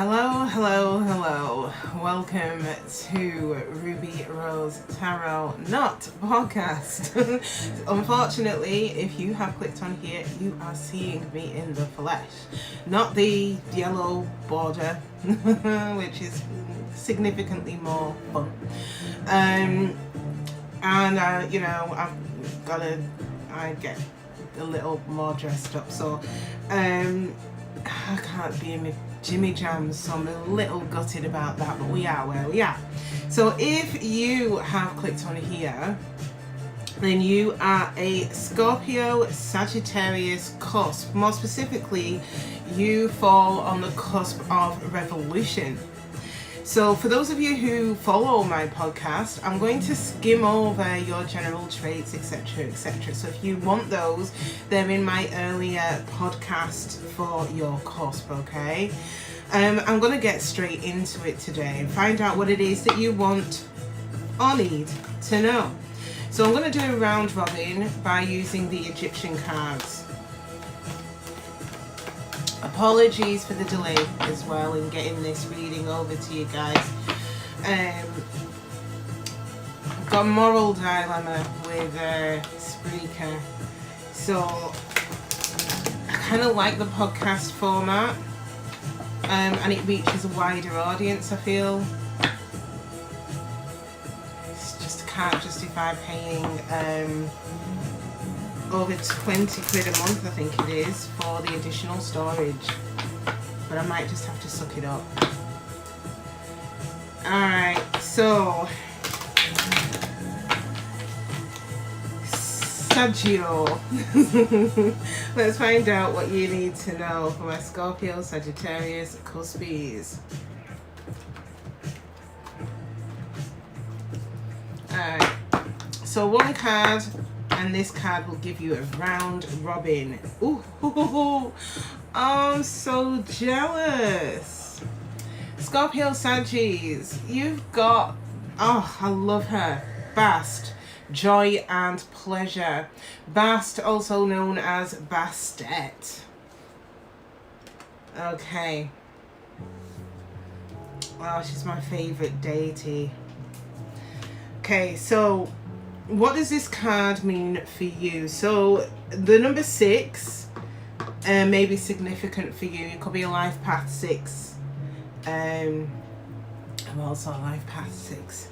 Hello. Welcome to Rubyrosetarot, not podcast. Unfortunately, if you have clicked on here, you are seeing me in the flesh, not the yellow border, which is significantly more fun. I get a little more dressed up, so I can't be in my Jimmy Jams, so I'm a little gutted about that, but we are where we are. So if you have clicked on here, then you are a Scorpio-Sagittarius Cusp. More specifically, you fall on the Cusp of Revolution. So for those of you who follow my podcast, I'm going to skim over your general traits, etc, etc. So if you want those, they're in my earlier podcast for your cusp, okay? I'm going to get straight into it today and find out what it is that you want or need to know. So I'm going to do a round robin by using the Egyptian cards. Apologies for the delay as well in getting this reading over to you guys. I've got a moral dilemma with Spreaker, so I kind of like the podcast format, and it reaches a wider audience. I feel I can't justify paying over 20 quid a month, I think it is, for the additional storage, but I might just have to suck it up. Alright, so Saggio. Let's find out what you need to know for my Scorpio-Sagittarius Cuspies. Alright, so one card, and this card will give you a round robin. Ooh, I'm so jealous. Scorpio Saggies, you've got, oh, I love her, Bast, joy and pleasure. Bast, also known as Bastet. Okay. Oh, she's my favorite deity. Okay, so what does this card mean for you? So the number 6 may be significant for you. It could be a life path 6. I'm also a life path 6.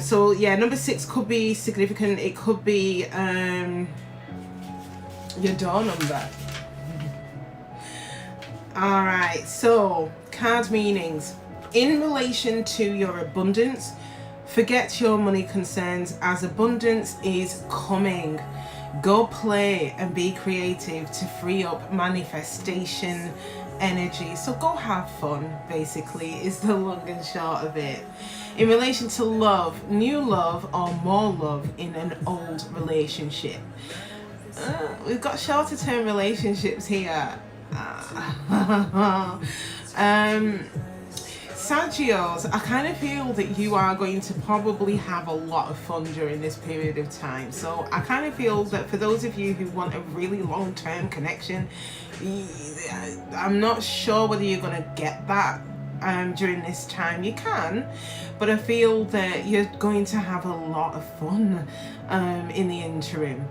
So yeah, number 6 could be significant. It could be your door number. Alright, so card meanings. In relation to your abundance, forget your money concerns, as abundance is coming. Go play and be creative to free up manifestation energy. So go have fun, basically, is the long and short of it. In relation to love, new love or more love in an old relationship. We've got shorter term relationships here. Saggios, I kind of feel that you are going to probably have a lot of fun during this period of time. So I kind of feel that for those of you who want a really long-term connection, I'm not sure whether you're going to get that during this time. You can, but I feel that you're going to have a lot of fun in the interim.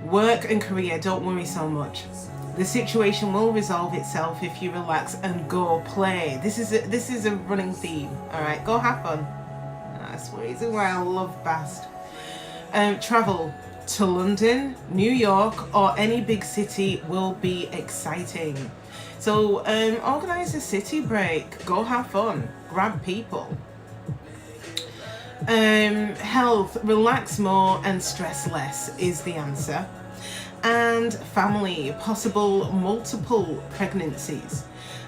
Work and career, don't worry so much. The situation will resolve itself if you relax and go play. This is a running theme. All right, go have fun. That's the reason why I love Bast. Travel to London, New York, or any big city will be exciting. So organize a city break. Go have fun. Grab people. Health, relax more and stress less is the answer. And family, possible multiple pregnancies.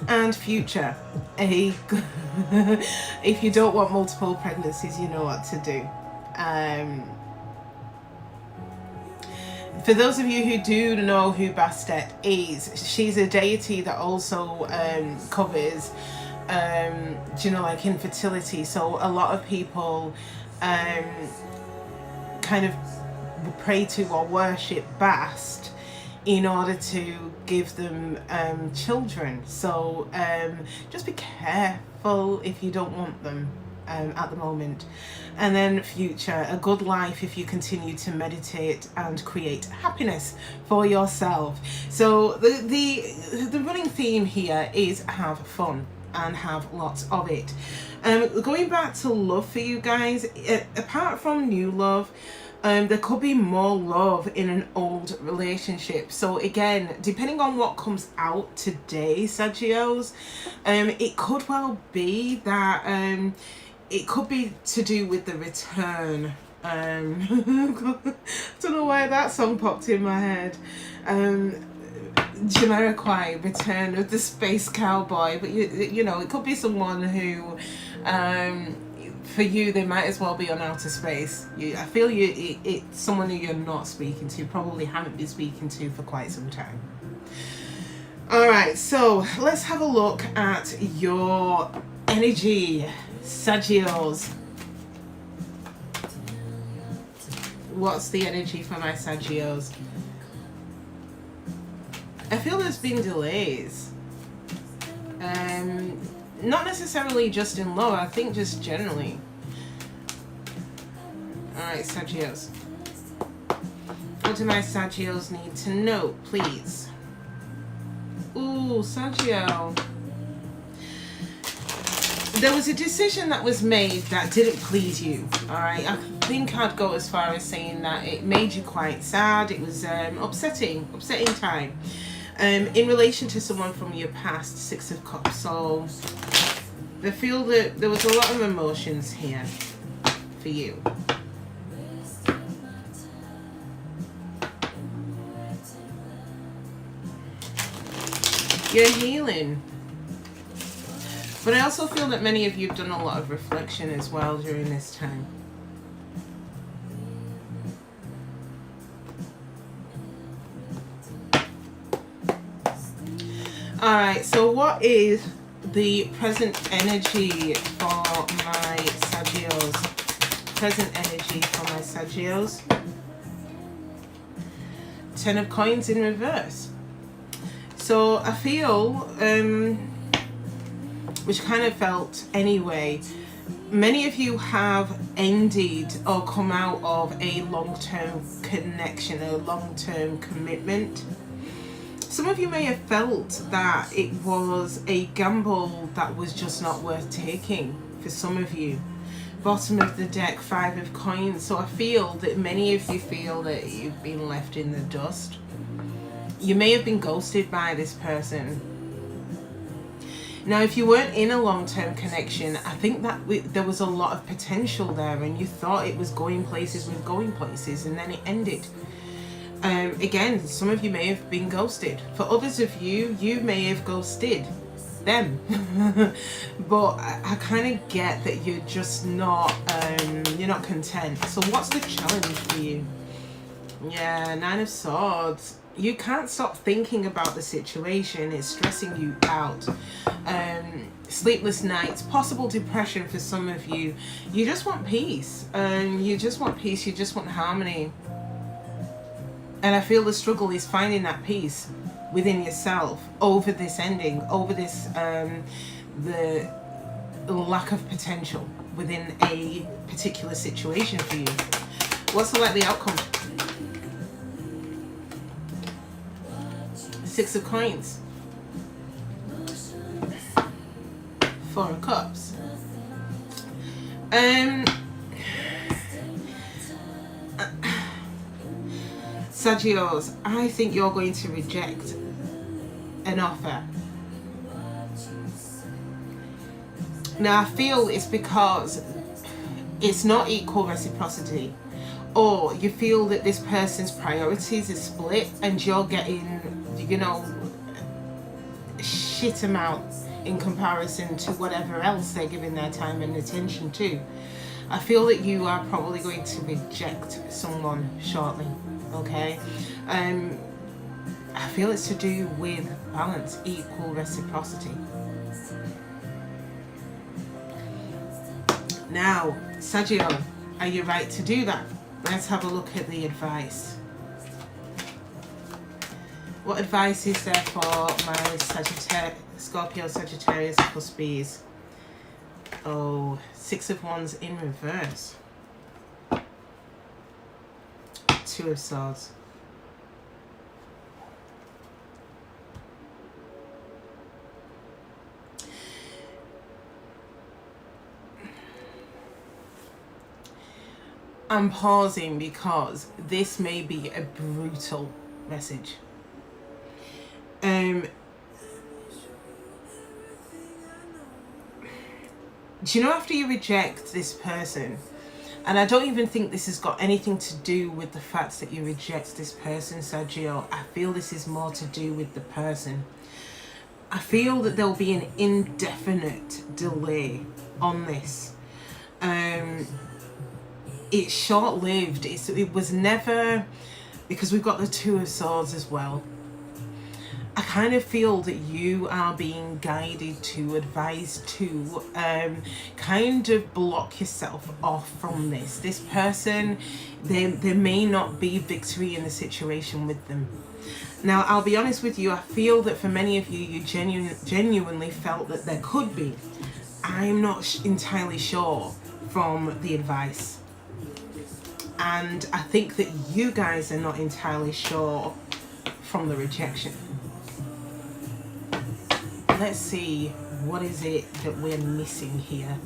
And future, if you don't want multiple pregnancies, you know what to do. For those of you who do know who Bastet is, she's a deity that also covers like infertility. So a lot of people kind of pray to or worship Bast in order to give them children. So just be careful if you don't want them at the moment. And then future, a good life if you continue to meditate and create happiness for yourself. So the running theme here is have fun and have lots of it. Going back to love for you guys, apart from new love, there could be more love in an old relationship. So again, depending on what comes out today, Sagitarius, it could well be that it could be to do with the return. Don't know why that song popped in my head. Jamiroquai, Return of the Space Cowboy. But you know, it could be someone who, for you, they might as well be on outer space. I feel it's someone who you're not speaking to, probably haven't been speaking to for quite some time. Alright, so let's have a look at your energy, Sagitarius. What's the energy for my Sagitarius? I feel there's been delays. Not necessarily just in love, I think just generally. Alright, Sagitarius. What do my Sagitarius need to know, please? Ooh, Sagittarius. There was a decision that was made that didn't please you, alright? I think I'd go as far as saying that it made you quite sad. It was upsetting time. In relation to someone from your past, Six of Cups. So I feel that there was a lot of emotions here for you. You're healing. But I also feel that many of you have done a lot of reflection as well during this time. Alright, so what is the present energy for my Sagitarius? Present energy for my Sagitarius. 10 of Coins in reverse. So I feel, which kind of felt anyway, many of you have ended or come out of a long-term connection, a long-term commitment. Some of you may have felt that it was a gamble that was just not worth taking for some of you. Bottom of the deck, 5 of Coins. So I feel that many of you feel that you've been left in the dust. You may have been ghosted by this person. Now, if you weren't in a long-term connection, I think that there was a lot of potential there and you thought it was going places with going places, and then it ended. Again, some of you may have been ghosted. For others of you, you may have ghosted them. But I kind of get that you're just not, you're not content. So what's the challenge for you? Yeah, 9 of Swords. You can't stop thinking about the situation. It's stressing you out. Sleepless nights, possible depression for some of you. You just want peace. You just want peace. You just want harmony. And I feel the struggle is finding that peace within yourself over this ending, over this, the lack of potential within a particular situation for you. What's the likely outcome? 6 of Coins. 4 of Cups. Sagitarius, I think you're going to reject an offer. Now I feel it's because it's not equal reciprocity, or you feel that this person's priorities is split and you're getting, you know, shit amount in comparison to whatever else they're giving their time and attention to. I feel that you are probably going to reject someone shortly, okay? I feel it's to do with balance, equal reciprocity. Now, Sagittarius, are you right to do that? Let's have a look at the advice. What advice is there for my Scorpio-Sagittarius Cuspies? Oh, 6 of Wands in reverse. 2 of Swords. I'm pausing because this may be a brutal message. Do you know, after you reject this person, and I don't even think this has got anything to do with the fact that you reject this person, Saggio. I feel this is more to do with the person. I feel that there'll be an indefinite delay on this. It's short-lived. It was never, because we've got the 2 of Swords as well. I kind of feel that you are being guided to, advised to kind of block yourself off from this. This person, there may not be victory in the situation with them. Now, I'll be honest with you, I feel that for many of you, you genuinely felt that there could be. I'm not entirely sure from the advice. And I think that you guys are not entirely sure from the rejection. Let's see, what is it that we're missing here?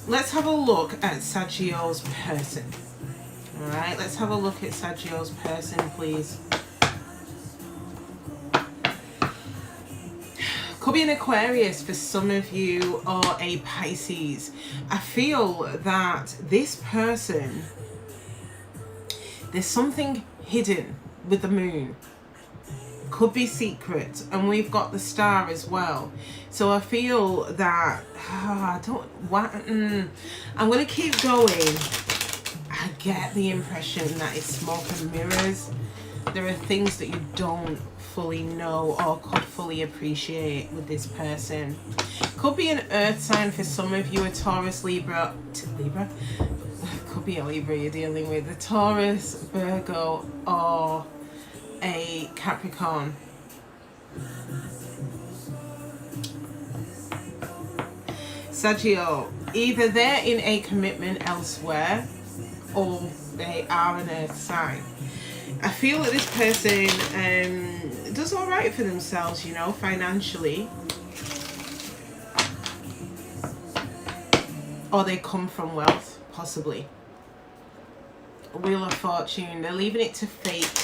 Let's have a look at Saggio's person. All right, let's have a look at Saggio's person, please. Could be an Aquarius for some of you, or a Pisces. I feel that this person, there's something hidden with the moon. Could be secret, and we've got the star as well. So I feel that I'm going to keep going. I get the impression that it's smoke and mirrors. There are things that you don't fully know or could fully appreciate with this person. Could be an earth sign for some of you, a Taurus, Libra. Could be a Libra you're dealing with, a Taurus, Virgo, or a Capricorn. Saggio, either they're in a commitment elsewhere or they are an earth sign. I feel that this person does all right for themselves, you know, financially. Or they come from wealth, possibly. Wheel of Fortune, they're leaving it to fate.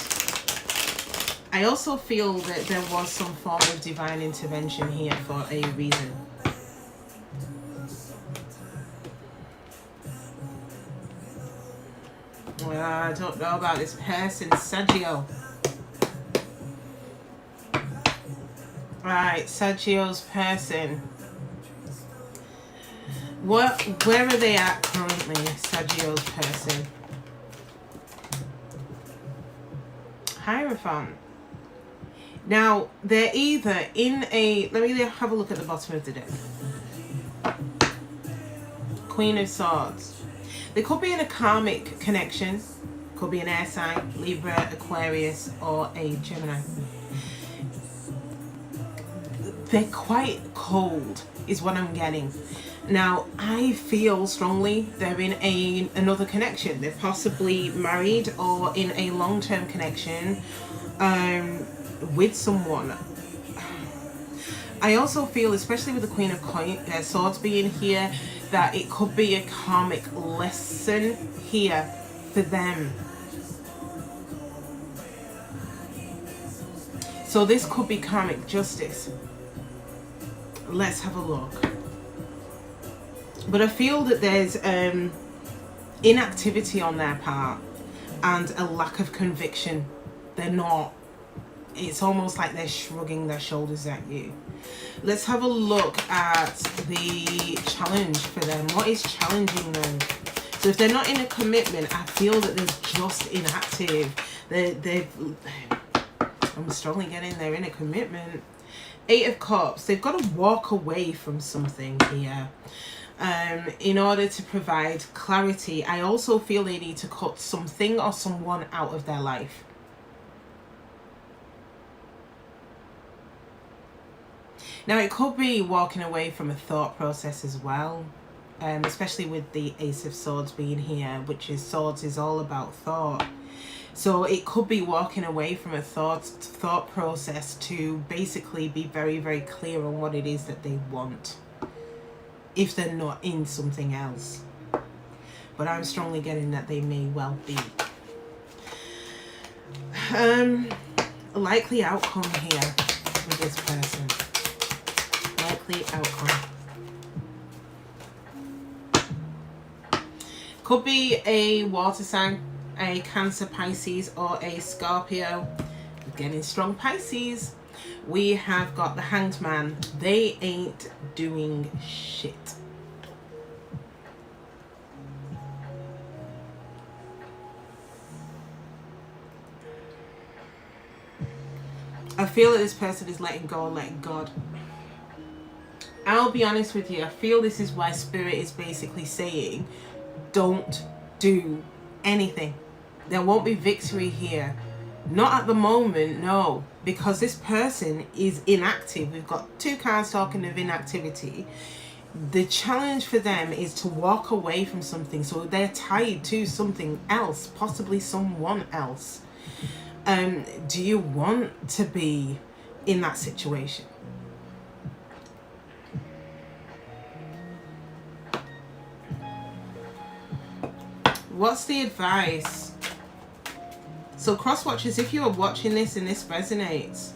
I also feel that there was some form of divine intervention here for a reason. Well, I don't know about this person, Saggio. Right, Saggio's person. Where are they at currently, Saggio's person? Hierophant. Now, they're either in a... Let me have a look at the bottom of the deck. Queen of Swords. They could be in a karmic connection. Could be an air sign, Libra, Aquarius, or a Gemini. They're quite cold, is what I'm getting. Now, I feel strongly they're in another connection. They're possibly married or in a long-term connection with someone. I also feel, especially with the Queen of Swords being here, that it could be a karmic lesson here for them. So this could be karmic justice. Let's have a look. But I feel that there's inactivity on their part and a lack of conviction. They're not. It's almost like they're shrugging their shoulders at you. Let's have a look at the challenge for them. What is challenging them? So if they're not in a commitment, I feel that they're just inactive. I'm strongly getting they're in a commitment. 8 of Cups. They've got to walk away from something here in order to provide clarity. I also feel they need to cut something or someone out of their life. Now, it could be walking away from a thought process as well, especially with the Ace of Swords being here, which is swords is all about thought. So it could be walking away from a thought process to basically be very, very clear on what it is that they want, if they're not in something else. But I'm strongly getting that they may well be. Likely outcome here with this person. Likely outcome. Could be a water sign, a Cancer, Pisces, or a Scorpio. Getting strong Pisces. We have got the Hanged Man. They ain't doing shit. I feel that this person is letting go and letting God. I'll be honest with you. I feel this is why Spirit is basically saying, don't do anything. There won't be victory here. Not at the moment, no. Because this person is inactive. We've got 2 cards talking of inactivity. The challenge for them is to walk away from something. So they're tied to something else, possibly someone else. Do you want to be in that situation? What's the advice? So cross watchers, if you are watching this and this resonates,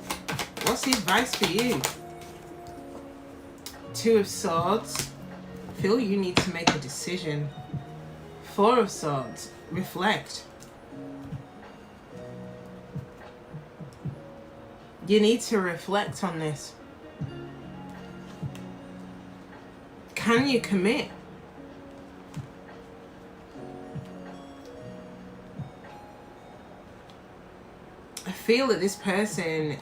what's the advice for you? 2 of Swords. I feel you need to make a decision. 4 of Swords. Reflect. You need to reflect on this. Can you commit? I feel that this person,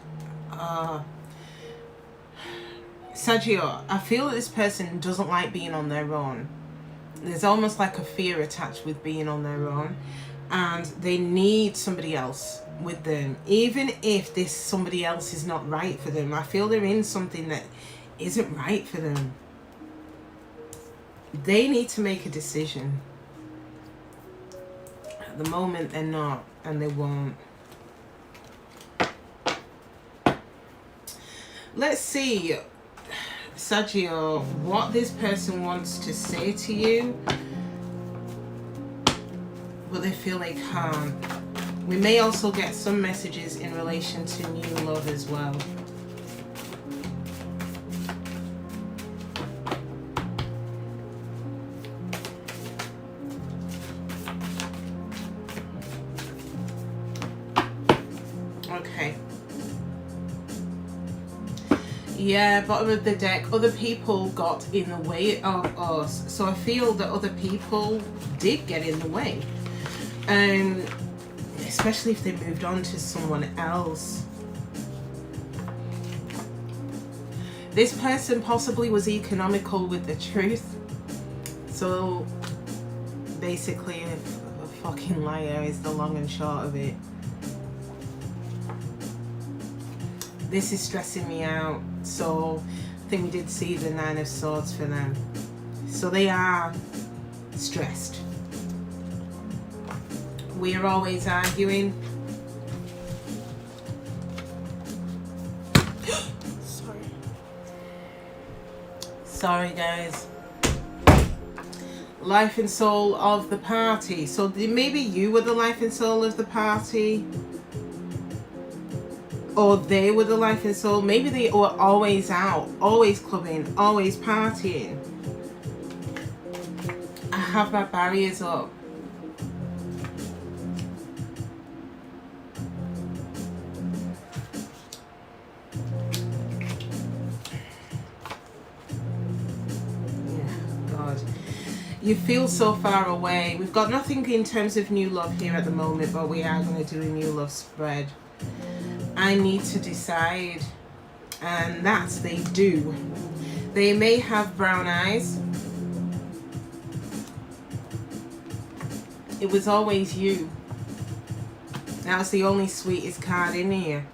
Sagittarius, I feel that this person doesn't like being on their own. There's almost like a fear attached with being on their own, and they need somebody else with them. Even if this somebody else is not right for them, I feel they're in something that isn't right for them. They need to make a decision. At the moment they're not, and they won't. Let's see, Sagittarius, what this person wants to say to you, but they feel they can't. We may also get some messages in relation to new love as well. Okay. Yeah, bottom of the deck, other people got in the way of us. So I feel that other people did get in the way. Especially if they moved on to someone else. This person possibly was economical with the truth. So basically a fucking liar is the long and short of it. This is stressing me out. So I think we did see the 9 of Swords for them. So they are stressed. We are always arguing. Sorry guys. Life and soul of the party. So maybe you were the life and soul of the party. Or they were the life and soul. Maybe they were always out, always clubbing, always partying. I have my barriers up. You feel so far away. We've got nothing in terms of new love here at the moment, but we are going to do a new love spread. I need to decide, and that's they do. They may have brown eyes. It was always you. That was the only sweetest card in here.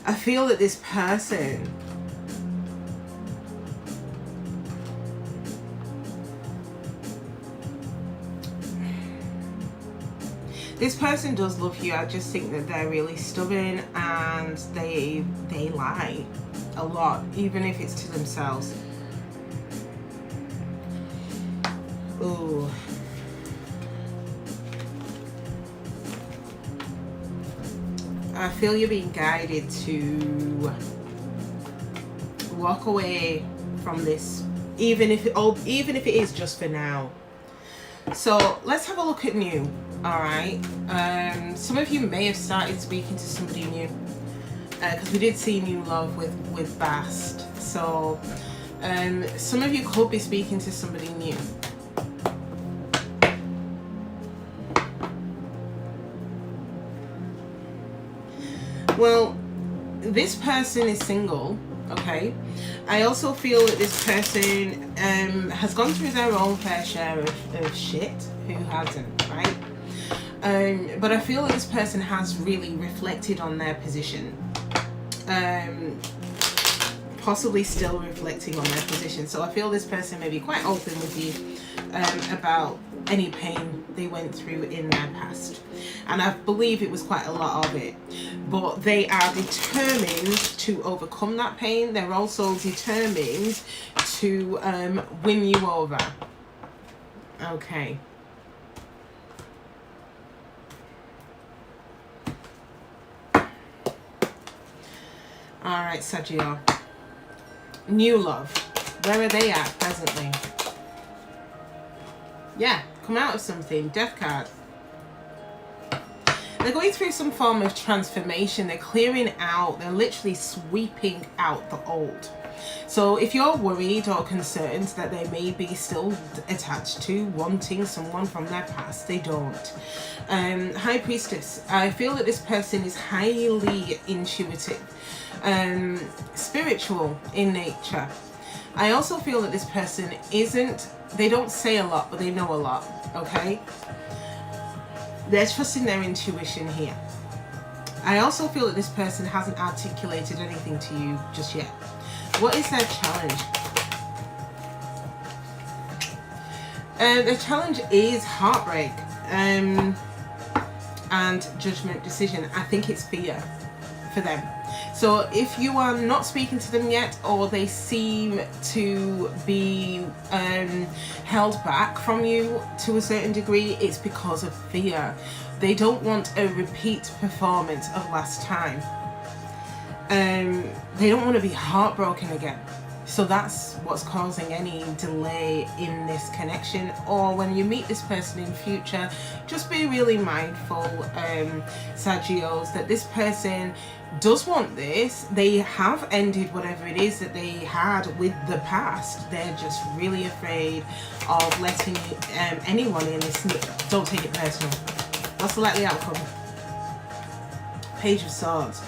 I feel that this person This person does love you. I just think that they're really stubborn and they lie a lot, even if it's to themselves. Ooh. I feel you're being guided to walk away from this, even if it is just for now. So let's have a look at new. All right. Some of you may have started speaking to somebody new, because we did see new love with Bast. So some of you could be speaking to somebody new. Well, this person is single, okay? I also feel that this person has gone through their own fair share of shit. Who hasn't, right? But I feel that this person has really reflected on their position. Possibly still reflecting on their position. So I feel this person may be quite open with you about any pain they went through in their past. And I believe it was quite a lot of it. But they are determined to overcome that pain. They're also determined to win you over. Okay. Alright, Sagittarius. New love. Where are they at presently? Yeah, come out of something. Death card. They're going through some form of transformation. They're clearing out. They're literally sweeping out the old. So if you're worried or concerned that they may be still attached to wanting someone from their past, they don't. High Priestess. I feel that this person is highly intuitive, spiritual in nature. I also feel that this person they don't say a lot, but they know a lot, okay? They're trusting their intuition here. I also feel that this person hasn't articulated anything to you just yet. What is their challenge? Their challenge is heartbreak and judgment decision. I think it's fear for them. So if you are not speaking to them yet, or they seem to be held back from you to a certain degree, it's because of fear. They don't want a repeat performance of last time. They don't want to be heartbroken again. So that's what's causing any delay in this connection. Or when you meet this person in future, just be really mindful, Sagios, that this person does want this. They have ended whatever it is that they had with the past. They're just really afraid of letting anyone in this. Don't take it personal. What's the likely outcome? Page of Swords.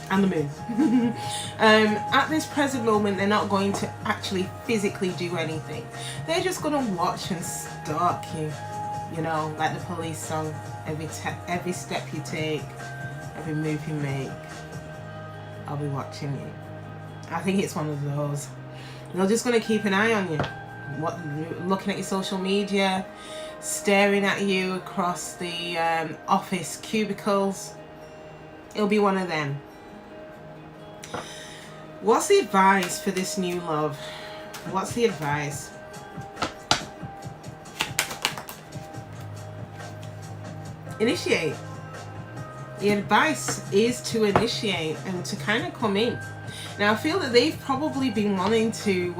And the moon. At this present moment, they're not going to actually physically do anything. They're just going to watch and stalk you. You know, like the police song. Every step you take, every move you make, I'll be watching you. I think it's one of those. They're just going to keep an eye on you. Looking at your social media, staring at you across the office cubicles. It'll be one of them. What's the advice for this new love? What's the advice? Initiate. The advice is to initiate and to kind of come in. Now I feel that they've probably been wanting to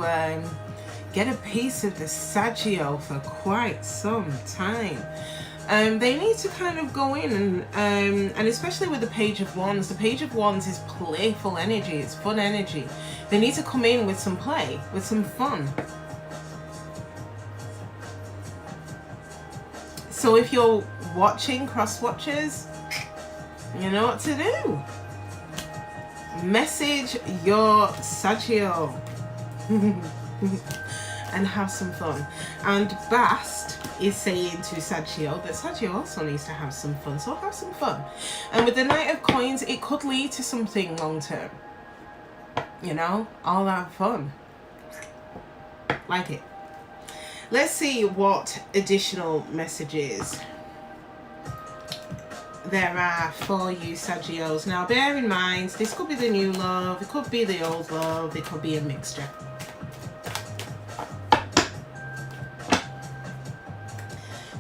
get a piece of the Saggio for quite some time. They need to kind of go in and especially with the Page of Wands. The Page of Wands is playful energy. It's fun energy. They need to come in with some play, with some fun. So if you're watching, cross watchers, you know what to do. Message your Saggio and have some fun. And Bast is saying to Saggio that Saggio also needs to have some fun. So have some fun. And with the Knight of Coins, it could lead to something long term. You know, all that fun. Like it. Let's see what additional messages there are for you, Saggios. Now, bear in mind, this could be the new love, it could be the old love, it could be a mixture.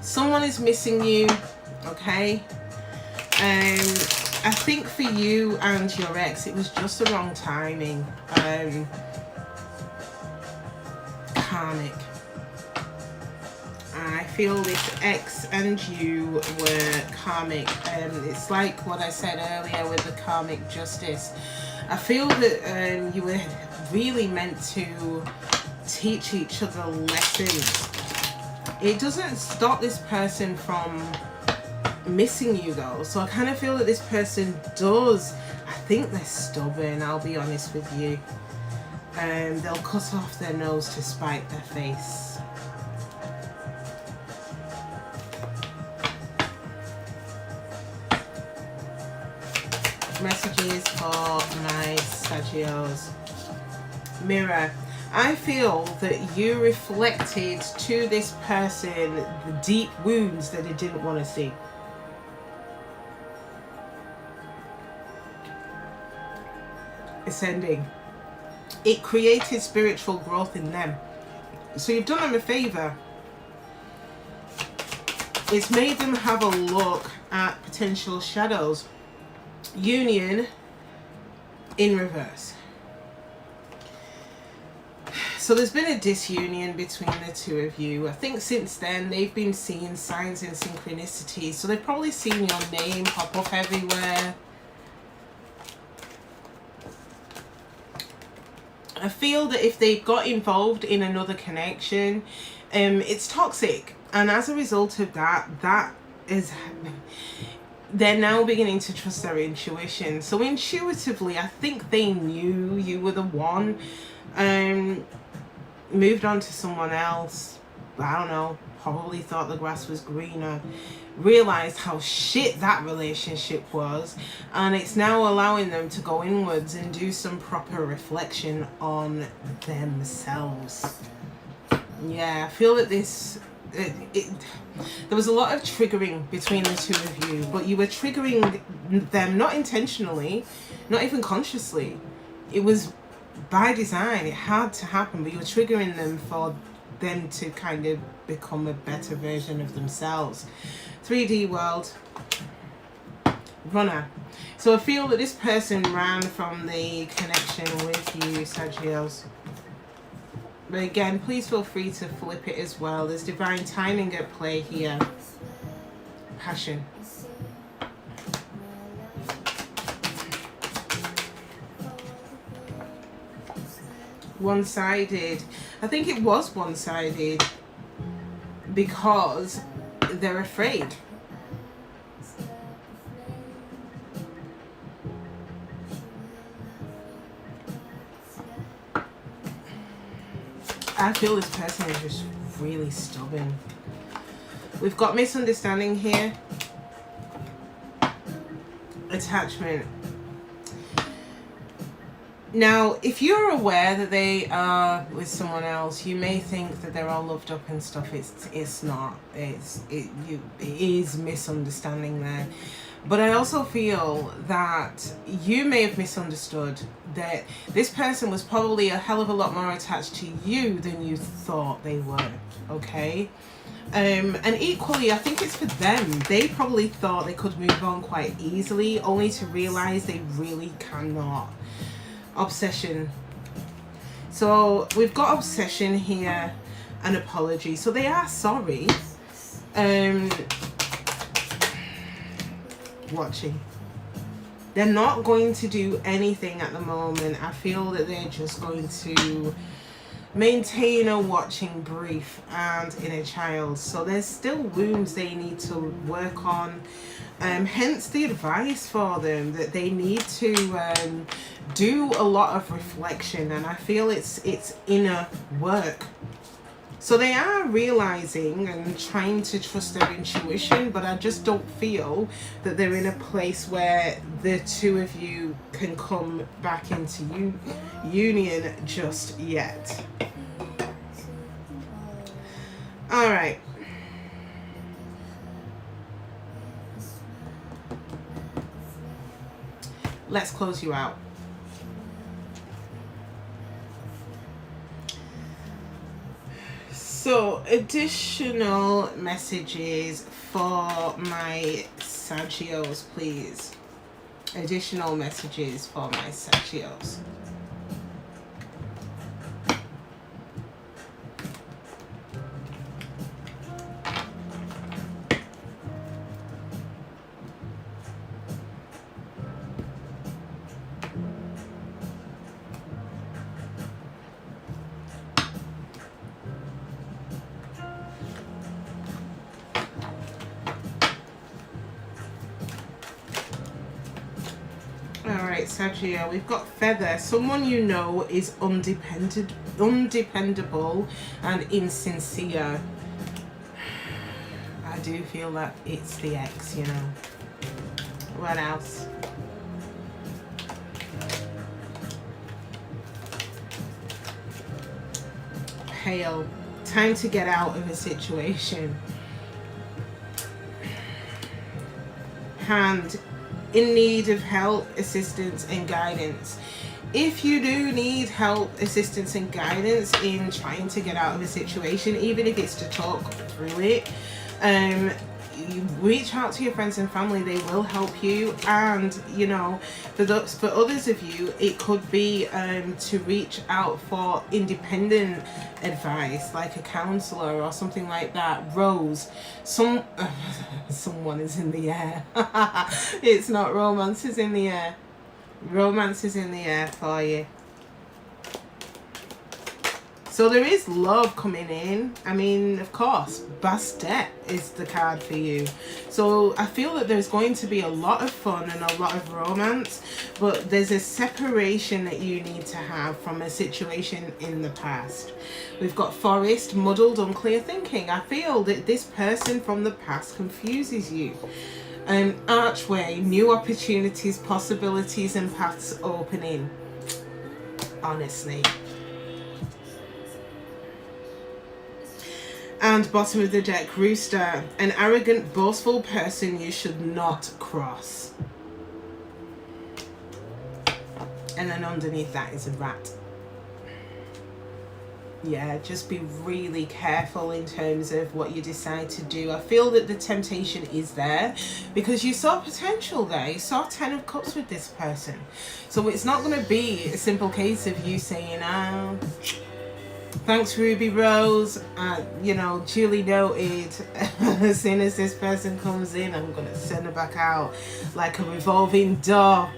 Someone is missing you, okay? I think for you and your ex, it was just the wrong timing. Karmic. I feel this ex and you were karmic. It's like what I said earlier with the karmic justice. I feel that you were really meant to teach each other lessons. It doesn't stop this person from missing you though. So I kind of feel that this person does. I think they're stubborn, I'll be honest with you. They'll cut off their nose to spite their face. Messages for my Saggios. Mirror. I feel that you reflected to this person the deep wounds that they didn't want to see. Ascending. It created spiritual growth in them. So you've done them a favor. It's made them have a look at potential shadows. Union in reverse. So there's been a disunion between the two of you. I think since then they've been seeing signs and synchronicity. So they've probably seen your name pop up everywhere. I feel that if they got involved in another connection, it's toxic. And as a result of that, they're now beginning to trust their intuition. So intuitively, I think they knew you were the one. Moved on to someone else. I don't know. Probably thought the grass was greener. Realized how shit that relationship was. And it's now allowing them to go inwards and do some proper reflection on themselves. Yeah, I feel that this... there was a lot of triggering between the two of you, but you were triggering them not intentionally, not even consciously. It was by design. It had to happen, but you were triggering them for them to kind of become a better version of themselves. 3D world. Runner. So I feel that this person ran from the connection with you, Saggios. But again, please feel free to flip it as well. There's divine timing at play here. Passion. One-sided. I think it was one-sided because they're afraid. I feel this person is just really stubborn. We've got misunderstanding here. Attachment. Now, if you're aware that they are with someone else, you may think that they're all loved up and stuff. It's not. It is misunderstanding there. But I also feel that you may have misunderstood that this person was probably a hell of a lot more attached to you than you thought they were, okay? And equally, I think it's for them. They probably thought they could move on quite easily, only to realize they really cannot. Obsession. So we've got obsession here and apology. So they are sorry. Watching. They're not going to do anything at the moment. I feel that they're just going to maintain a watching brief and inner child. So there's still wounds they need to work on. Hence the advice for them that they need to do a lot of reflection, and I feel it's inner work. So they are realizing and trying to trust their intuition, but I just don't feel that they're in a place where the two of you can come back into union just yet. All right. Let's close you out. So, additional messages for my Sagittios, please. Additional messages for my Sagittios. Alright, Sagittarius, we've got feather. Someone you know is undependable and insincere. I do feel that it's the ex, you know. What else? Pale. Time to get out of a situation. Hand. In need of help, assistance and guidance. If you do need help, assistance and guidance in trying to get out of a situation, even if it's to talk through it, you reach out to your friends and family. They will help you. And you know, for others of you, it could be to reach out for independent advice, like a counselor or something like that. Rose, someone is in the air. It's not romance is in the air. Romance is in the air for you. So there is love coming in. I mean, of course, Bastet is the card for you. So I feel that there's going to be a lot of fun and a lot of romance, but there's a separation that you need to have from a situation in the past. We've got Forest, muddled, unclear thinking. I feel that this person from the past confuses you. Archway, new opportunities, possibilities and paths opening. Honestly. And bottom of the deck, Rooster, an arrogant, boastful person you should not cross. And then underneath that is a rat. Yeah, just be really careful in terms of what you decide to do. I feel that the temptation is there because you saw potential there. You saw 10 of Cups with this person. So it's not going to be a simple case of you saying, oh, thanks, Ruby Rose. You know, duly noted. As soon as this person comes in, I'm going to send her back out like a revolving door.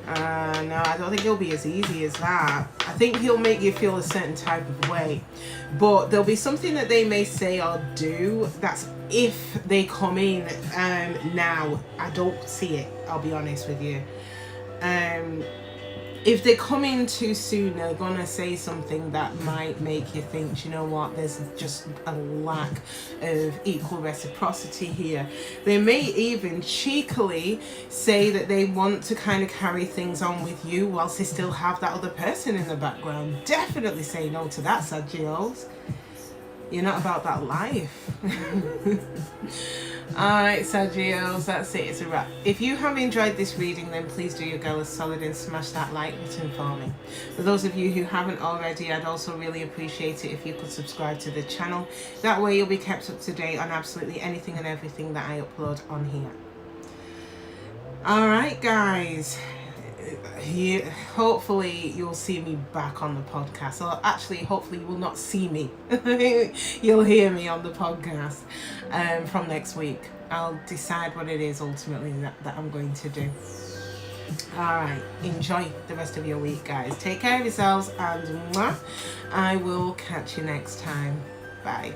No, I don't think it'll be as easy as that. I think he'll make you feel a certain type of way. But there'll be something that they may say or do. That's if they come in now. I don't see it, I'll be honest with you. If they come in too soon, they're going to say something that might make you think, you know what, there's just a lack of equal reciprocity here. They may even cheekily say that they want to kind of carry things on with you whilst they still have that other person in the background. Definitely say no to that, Sagittarius. You're not about that life. Alright, Sagittarius, that's it. It's a wrap. If you have enjoyed this reading, then please do your girl a solid and smash that like button for me. For those of you who haven't already, I'd also really appreciate it if you could subscribe to the channel. That way you'll be kept up to date on absolutely anything and everything that I upload on here. Alright, guys. Hopefully you'll see me back on the podcast, or actually hopefully you will not see me. You'll hear me on the podcast from next week. I'll decide what it is ultimately that I'm going to do. Alright, enjoy the rest of your week, guys. Take care of yourselves, and I will catch you next time. Bye.